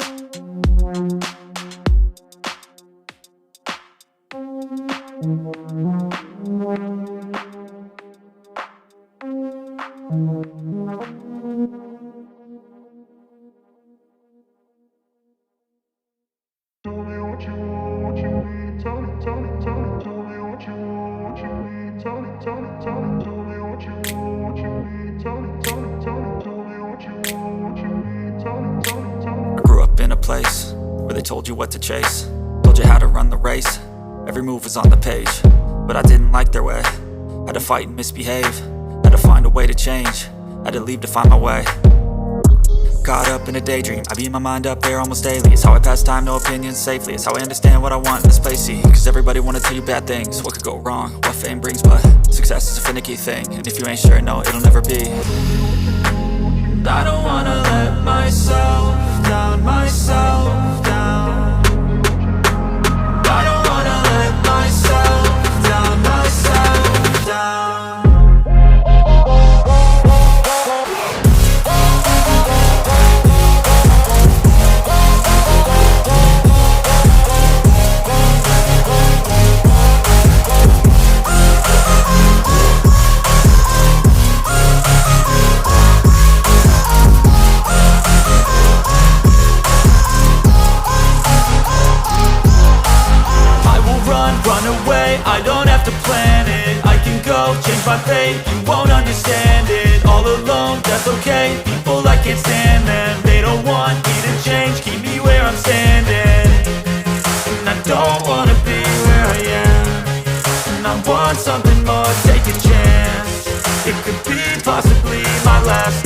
I grew up in a place where they told you what to chase, told you how to run the race. Every move was on the page, but I didn't like their way. Had to fight and misbehave, had to find a way to change, had to leave to find my way. Caught up in a daydream, I beat my mind up there almost daily. It's how I pass time, no opinions safely. It's how I understand what I want in this place, see. Cause everybody wanna tell you bad things, what could go wrong, what fame brings. But success is a finicky thing, and if you ain't sure, no, it'll never be. I don't wanna let myself down, myself down. I don't wanna let myself down, myself down. I don't have to plan it, I can go change my fate. You won't understand it, all alone, that's okay. People, I can't stand them, they don't want me to change, keep me where I'm standing. And I don't wanna be where I am, and I want something more, take a chance. It could be possibly my last